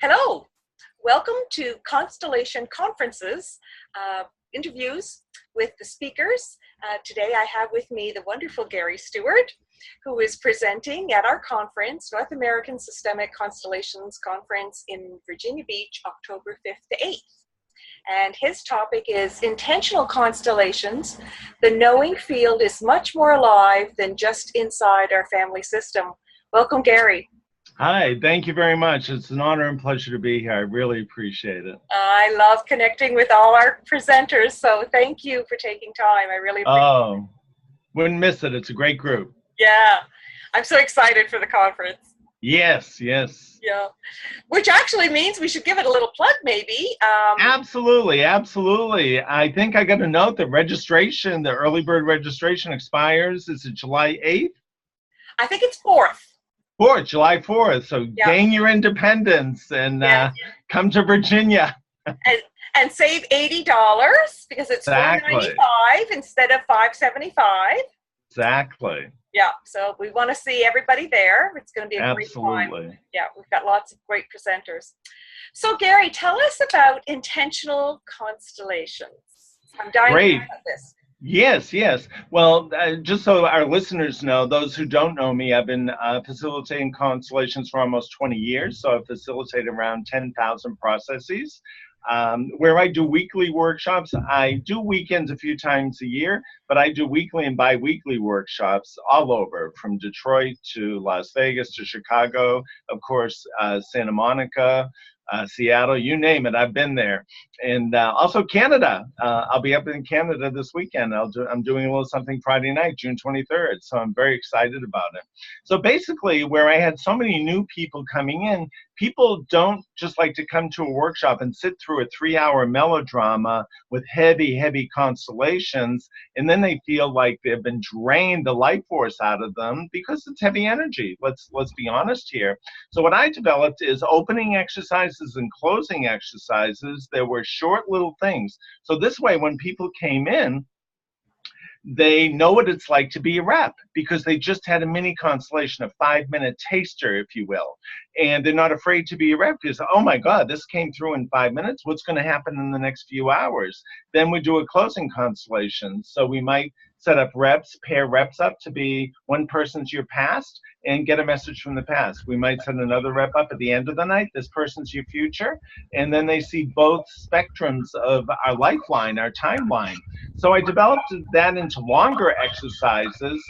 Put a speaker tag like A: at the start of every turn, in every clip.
A: Hello, welcome to Constellation Conferences, interviews with the speakers. Today I have with me the wonderful Gary Stuart, who is presenting at our conference, North American Systemic Constellations Conference in Virginia Beach, October 5th to 8th. And his topic is Intentional Constellations. The knowing field is much more alive than just inside our family system. Welcome, Gary.
B: Hi, thank you very much. It's an honor and pleasure to be here. I really appreciate it.
A: I love connecting with all our presenters, so thank you for taking time. I really appreciate it.
B: Wouldn't miss it. It's a great group.
A: Yeah, I'm so excited for the conference.
B: Yes.
A: Yeah, which actually means we should give it a little plug, maybe.
B: Absolutely. I think I got a note that registration, the early bird registration expires. Is it July 8th?
A: I think it's 4th.
B: July 4th. So gain your independence and come to Virginia.
A: And save $80 because it's $4.95 instead of $5.75.
B: Exactly.
A: Yeah, so we want to see everybody there. It's going to be a great time. Yeah, we've got lots of great presenters. So Gary, tell us about intentional constellations. I'm dying to hear about this.
B: Yes. Well, just so our listeners know, those who don't know me, I've been facilitating constellations for almost 20 years. So I've facilitated around 10,000 processes. Where I do weekly workshops, I do weekends a few times a year, but I do weekly and bi-weekly workshops all over, from Detroit to Las Vegas to Chicago, of course, Santa Monica, Seattle, you name it, I've been there. And also Canada. I'll be up in Canada this weekend. I'm doing a little something Friday night, June 23rd. So I'm very excited about it. So basically, where I had so many new people coming in, people don't just like to come to a workshop and sit through a 3-hour melodrama with heavy constellations, and then they feel like they've been drained the life force out of them because it's heavy energy. Let's be honest here. So what I developed is opening exercises and closing exercises. There were short little things. So this way, when people came in, they know what it's like to be a rep because they just had a mini constellation, a 5-minute taster, if you will. And they're not afraid to be a rep because, oh my God, this came through in 5 minutes. What's going to happen in the next few hours? Then we do a closing constellation. So we might set up reps, pair reps up to be one person's your past and get a message from the past. We might send another rep up at the end of the night. This person's your future. And then they see both spectrums of our lifeline, our timeline. So I developed that into longer exercises.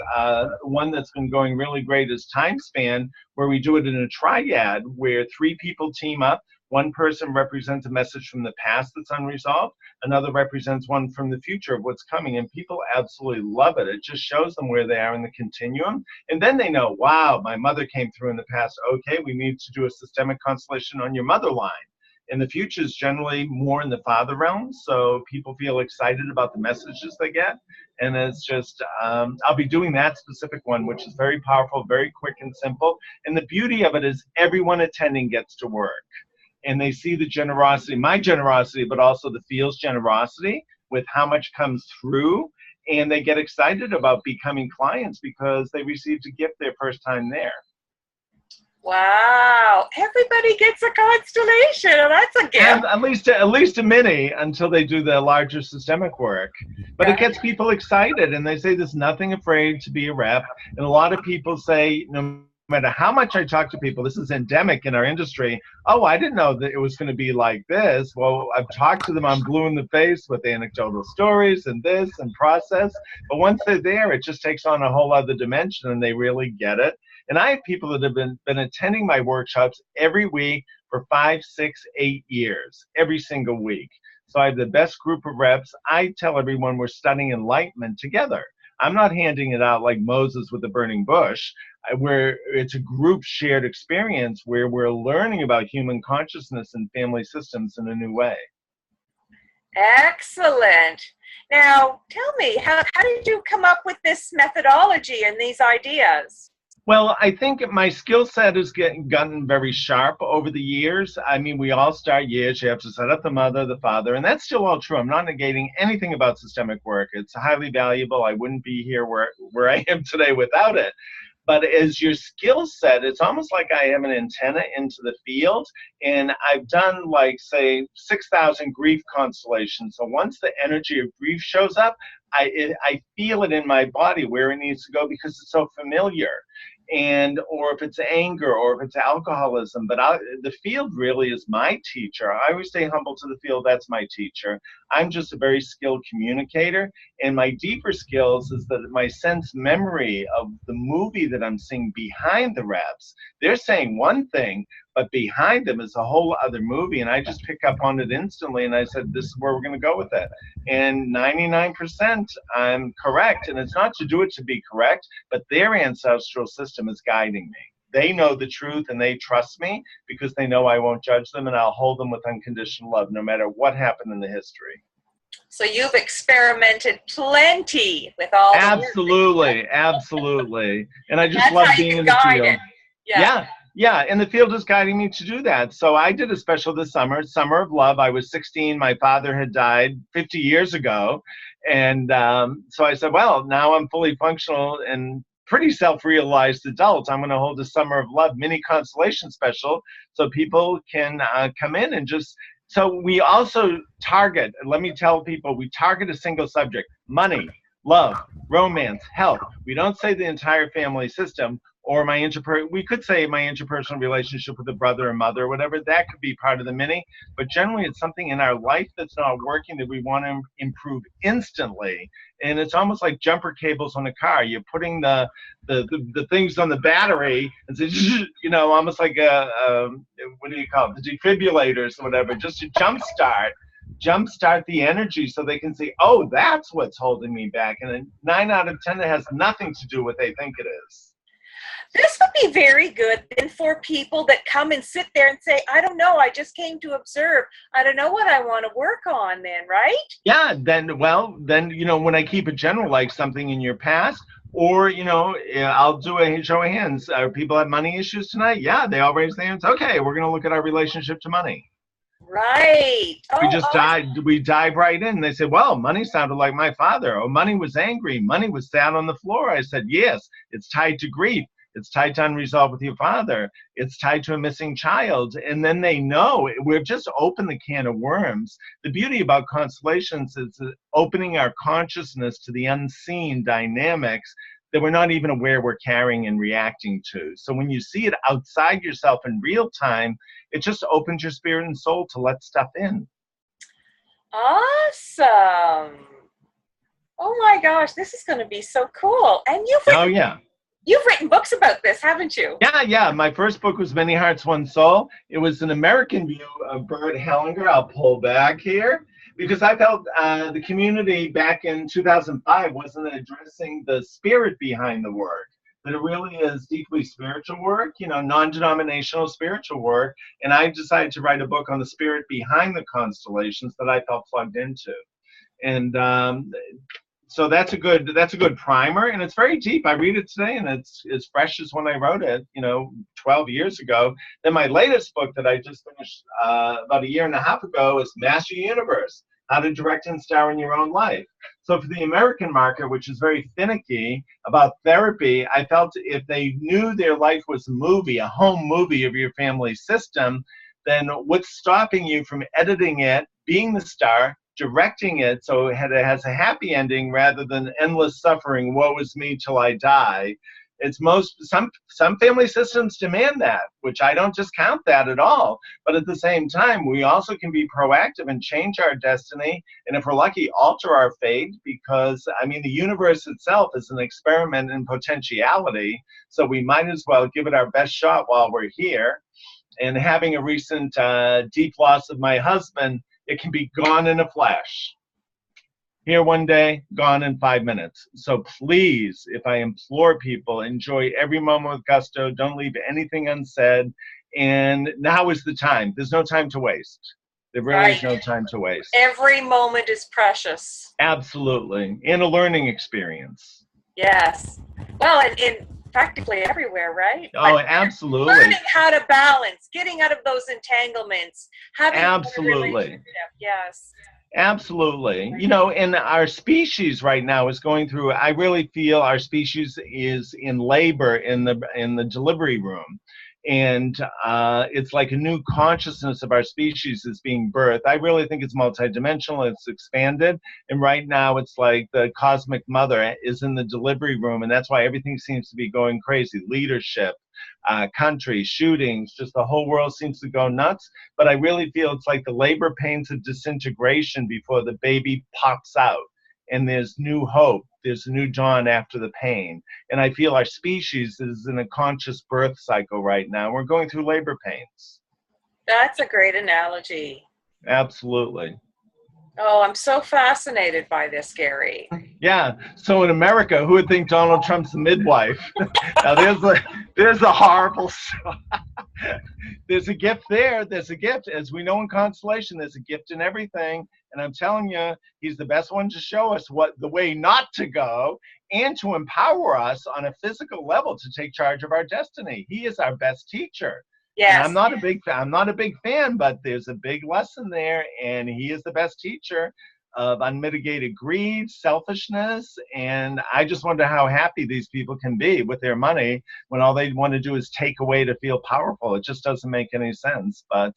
B: One that's been going really great is time span, where we do it in a triad where 3 people team up. One person represents a message from the past that's unresolved. Another represents one from the future of what's coming. And people absolutely love it. It just shows them where they are in the continuum. And then they know, wow, my mother came through in the past. Okay, we need to do a systemic constellation on your mother line. And the future is generally more in the father realm. So people feel excited about the messages they get. And it's just, I'll be doing that specific one, which is very powerful, very quick and simple. And the beauty of it is everyone attending gets to work. And they see the generosity, my generosity, but also the field's generosity with how much comes through. And they get excited about becoming clients because they received a gift their first time there.
A: Wow, everybody gets a constellation. That's a gift.
B: And at least a mini until they do the larger systemic work. But it gets people excited, and they say there's nothing afraid to be a rep. And a lot of people say, no matter how much I talk to people, this is endemic in our industry. Oh, I didn't know that it was going to be like this. Well, I've talked to them, I'm blue in the face with anecdotal stories and this and process. But once they're there, it just takes on a whole other dimension and they really get it. And I have people that have been attending my workshops every week for 5, 6, 8 years, every single week. So I have the best group of reps. I tell everyone we're studying enlightenment together. I'm not handing it out like Moses with the burning bush, where it's a group shared experience where we're learning about human consciousness and family systems in a new way.
A: Excellent. Now, tell me, how did you come up with this methodology and these ideas?
B: Well, I think my skill set has gotten very sharp over the years. I mean, we all start years. You have to set up the mother, the father, and that's still all true. I'm not negating anything about systemic work. It's highly valuable. I wouldn't be here where I am today without it. But as your skill set, it's almost like I have an antenna into the field, and I've done like, say, 6,000 grief constellations. So once the energy of grief shows up, I feel it in my body where it needs to go because it's so familiar. And or if it's anger or if it's alcoholism, but the field really is my teacher. I always stay humble to the field. That's my teacher. I'm just a very skilled communicator, and my deeper skills is that my sense memory of the movie that I'm seeing behind the reps. They're saying one thing, but behind them is a whole other movie, and I just pick up on it instantly, and I said, this is where we're going to go with it. And 99% I'm correct, and it's not to do it to be correct, but their ancestral system is guiding me. They know the truth, and they trust me because they know I won't judge them, and I'll hold them with unconditional love no matter what happened in the history.
A: So you've experimented plenty with all the
B: absolutely, absolutely. And I just love being in the field. Yeah, and the field is guiding me to do that. So I did a special this summer, Summer of Love. I was 16. My father had died 50 years ago. And so I said, well, now I'm fully functional and pretty self-realized adult. I'm going to hold a Summer of Love mini constellation special so people can come in and just, so we also target, let me tell people, we target a single subject: money, love, romance, health. We don't say the entire family system or we could say my interpersonal relationship with a brother or mother or whatever. That could be part of the mini, but generally it's something in our life that's not working that we want to improve instantly. And it's almost like jumper cables on a car. You're putting the things on the battery, and so, you know, almost like what do you call it, the defibrillators or whatever, just to jumpstart the energy so they can see, oh, that's what's holding me back. And then 9 out of 10, it has nothing to do with what they think it is.
A: This would be very good then for people that come and sit there and say, I don't know, I just came to observe. I don't know what I want to work on then, right?
B: Yeah, then, you know, when I keep it general, like something in your past, or, you know, I'll do a show of hands. People have money issues tonight? Yeah, they all raise their hands. Okay, we're going to look at our relationship to money.
A: Right.
B: We dive right in. They said, well, money sounded like my father, or money was angry. Money was sad on the floor. I said, yes, it's tied to grief. It's tied to unresolved with your father. It's tied to a missing child. And then they know we've just opened the can of worms. The beauty about constellations is opening our consciousness to the unseen dynamics that we're not even aware we're carrying and reacting to. So when you see it outside yourself in real time, it just opens your spirit and soul to let stuff in.
A: Awesome. Oh my gosh, this is going to be so cool. And You've written books about this, haven't you?
B: Yeah. My first book was Many Hearts, One Soul. It was an American view of Bert Hellinger. I'll pull back here because I felt the community back in 2005 wasn't addressing the spirit behind the work, that it really is deeply spiritual work, you know, non-denominational spiritual work. And I decided to write a book on the spirit behind the constellations that I felt plugged into. And so that's a good primer, and it's very deep. I read it today, and it's as fresh as when I wrote it, you know, 12 years ago. Then my latest book that I just finished about a year and a half ago is Master Universe: How to Direct and Star in Your Own Life. So for the American market, which is very finicky about therapy, I felt if they knew their life was a movie, a home movie of your family system, then what's stopping you from editing it, being the star, directing it so it has a happy ending rather than endless suffering, woe is me till I die? It's some family systems demand that, which I don't discount that at all. But at the same time, we also can be proactive and change our destiny, and if we're lucky, alter our fate, because I mean the universe itself is an experiment in potentiality, so we might as well give it our best shot while we're here. And having a recent deep loss of my husband, it can be gone in a flash. Here one day, gone in 5 minutes. So please, if I implore people, enjoy every moment with gusto. Don't leave anything unsaid. And now is the time. There's no time to waste. There really is no time to waste.
A: Every moment is precious.
B: Absolutely. And a learning experience.
A: Yes. Well, and practically everywhere, right?
B: Oh, but absolutely.
A: Learning how to balance, getting out of those entanglements, having
B: absolutely.
A: Yes.
B: Absolutely. You know, and our species right now is going through, I really feel our species is in labor in the delivery room. And it's like a new consciousness of our species is being birthed. I really think it's multidimensional, it's expanded. And right now it's like the cosmic mother is in the delivery room. And that's why everything seems to be going crazy. Leadership, country, shootings, just the whole world seems to go nuts. But I really feel it's like the labor pains of disintegration before the baby pops out. And there's new hope. There's a new dawn after the pain. And I feel our species is in a conscious birth cycle right now. We're going through labor pains.
A: That's a great analogy.
B: Absolutely.
A: Oh, I'm so fascinated by this, Gary.
B: Yeah. So in America, who would think Donald Trump's the midwife? Now there's a horrible there's a gift there. There's a gift. As we know in Constellation, there's a gift in everything. And I'm telling you, he's the best one to show us what the way not to go and to empower us on a physical level to take charge of our destiny. He is our best teacher. And
A: Yes.
B: I'm not a big fan, but there's a big lesson there, and he is the best teacher of unmitigated greed, selfishness, and I just wonder how happy these people can be with their money when all they want to do is take away to feel powerful. It just doesn't make any sense, but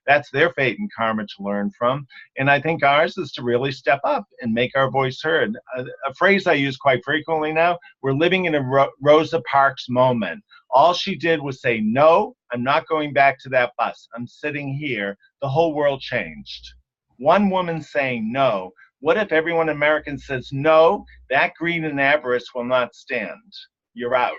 B: that's their fate and karma to learn from. And I think ours is to really step up and make our voice heard. A phrase I use quite frequently now, we're living in a Rosa Parks moment. All she did was say, no, I'm not going back to that bus. I'm sitting here. The whole world changed. One woman saying no. What if everyone American says, no, that greed and avarice will not stand. You're out.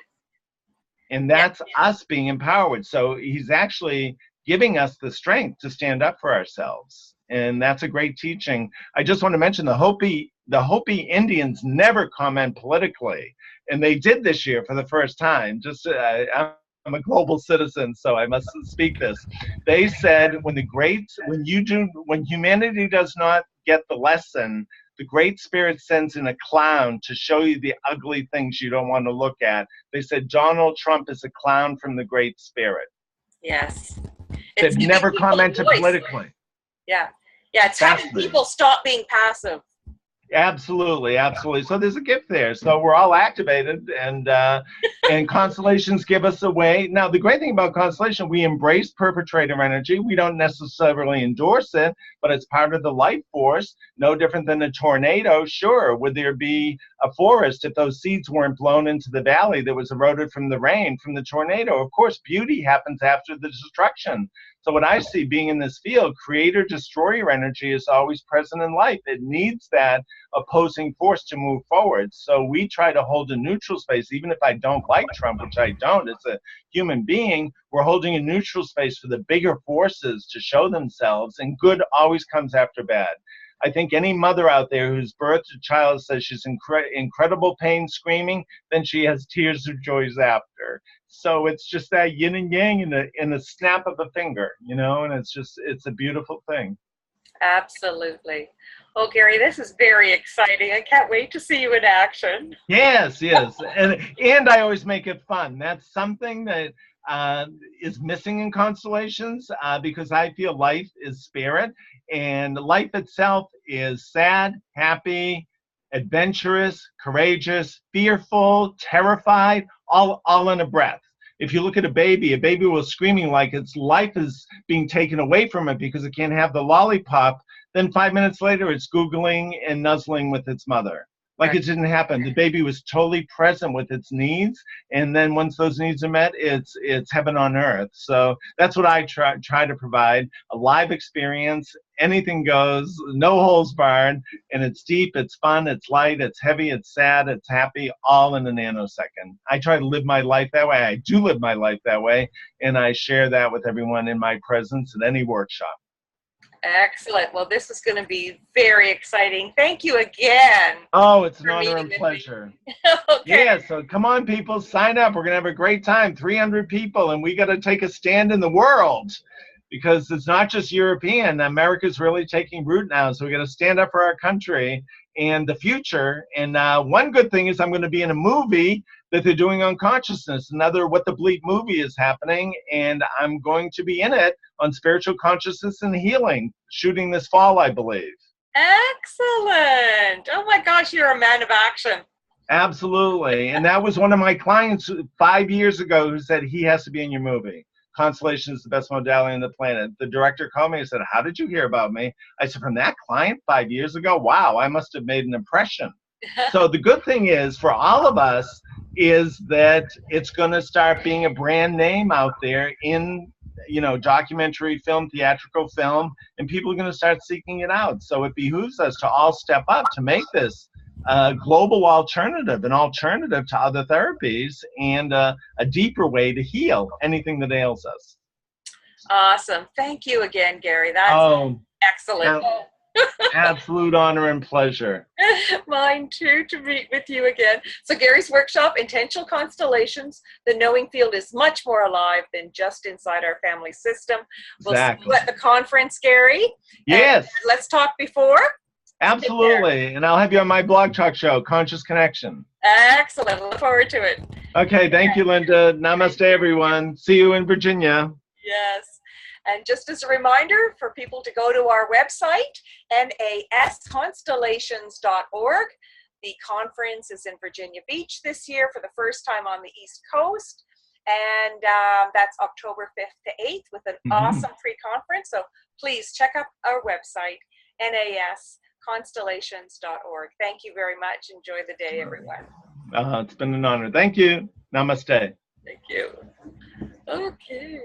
B: And
A: Yeah.
B: that's us being empowered. So he's actually giving us the strength to stand up for ourselves. And that's a great teaching. I just want to mention the Hopi Indians never comment politically. And they did this year for the first time. I'm a global citizen, so I must speak this. They said when humanity does not get the lesson, the Great Spirit sends in a clown to show you the ugly things you don't want to look at. They said Donald Trump is a clown from the Great Spirit.
A: Yes. It's
B: They've
A: giving
B: never
A: people a
B: commented
A: voice.
B: politically.
A: Yeah. Yeah. It's having
B: Fascinating.
A: people stop being passive.
B: Absolutely, absolutely. So there's a gift there. So we're all activated, and constellations give us a way. Now, the great thing about constellation, we embrace perpetrator energy. We don't necessarily endorse it, but it's part of the life force. No different than a tornado. Sure, would there be a forest if those seeds weren't blown into the valley that was eroded from the rain, from the tornado? Of course, beauty happens after the destruction. So what I see being in this field, creator destroyer energy is always present in life. It needs that opposing force to move forward. So we try to hold a neutral space, even if I don't like Trump, which I don't, as a human being, we're holding a neutral space for the bigger forces to show themselves, and good always comes after bad. I think any mother out there who's birthed a child says she's in incredible pain screaming, then she has tears of joys after. So it's just that yin and yang in a snap of a finger, you know, and it's a beautiful thing.
A: Absolutely. Oh, Gary, this is very exciting. I can't wait to see you in action.
B: Yes, yes, and I always make it fun. That's something that is missing in constellations because I feel life is spirit, and life itself is sad, happy, adventurous, courageous, fearful, terrified, all in a breath. If you look at a baby was screaming like its life is being taken away from it because it can't have the lollipop. Then 5 minutes later, it's Googling and nuzzling with its mother. Like
A: Right.
B: it didn't happen. The baby was totally present with its needs, and then once those needs are met, it's heaven on earth. So that's what I try to provide: a live experience. Anything goes, no holes barred, and it's deep, it's fun, it's light, it's heavy, it's sad, it's happy, all in a nanosecond. I try to live my life that way. I do live my life that way, and I share that with everyone in my presence at any workshop.
A: Excellent. Well, this is going to be very exciting. Thank you again
B: Oh, it's an
A: for
B: honor
A: meeting
B: and
A: with me.
B: pleasure.
A: Okay.
B: Yeah, so come on, people, sign up. We're going to have a great time. 300 people, and we got to take a stand in the world because it's not just European. America's really taking root now, so we got to stand up for our country and the future. And one good thing is I'm going to be in a movie that they're doing on consciousness, another What the Bleep movie is happening, and I'm going to be in it on spiritual consciousness and healing, shooting this fall, I believe.
A: Excellent. Oh my gosh, you're a man of action.
B: Absolutely. And that was one of my clients 5 years ago who said he has to be in your movie. Constellation is the best modality on the planet. The director called me and said, "How did you hear about me?" I said, "From that client 5 years ago? Wow, I must have made an impression." So the good thing is for all of us is that it's going to start being a brand name out there in documentary film, theatrical film, and people are going to start seeking it out. So it behooves us to all step up to make this a global alternative, an alternative to other therapies, and a deeper way to heal anything that ails us.
A: Awesome. Thank you again, Gary. That's
B: Oh,
A: excellent.
B: absolute honor and pleasure.
A: Mine too, to meet with you again. So Gary's workshop, Intentional Constellations. The knowing field is much more alive than just inside our family system. We'll
B: Exactly.
A: see you at the conference, Gary.
B: Yes.
A: And let's talk before.
B: Absolutely. And I'll have you on my blog talk show, Conscious Connection.
A: Excellent. Look forward to it.
B: Okay. Thank you, Linda. Namaste, everyone. See you in Virginia.
A: Yes. And just as a reminder for people to go to our website, nasconstellations.org. The conference is in Virginia Beach this year for the first time on the East Coast. And that's October 5th to 8th with an awesome pre-conference. So please check out our website, nasconstellations.org. Thank you very much. Enjoy the day, everyone.
B: It's been an honor. Thank you. Namaste.
A: Thank you. Okay.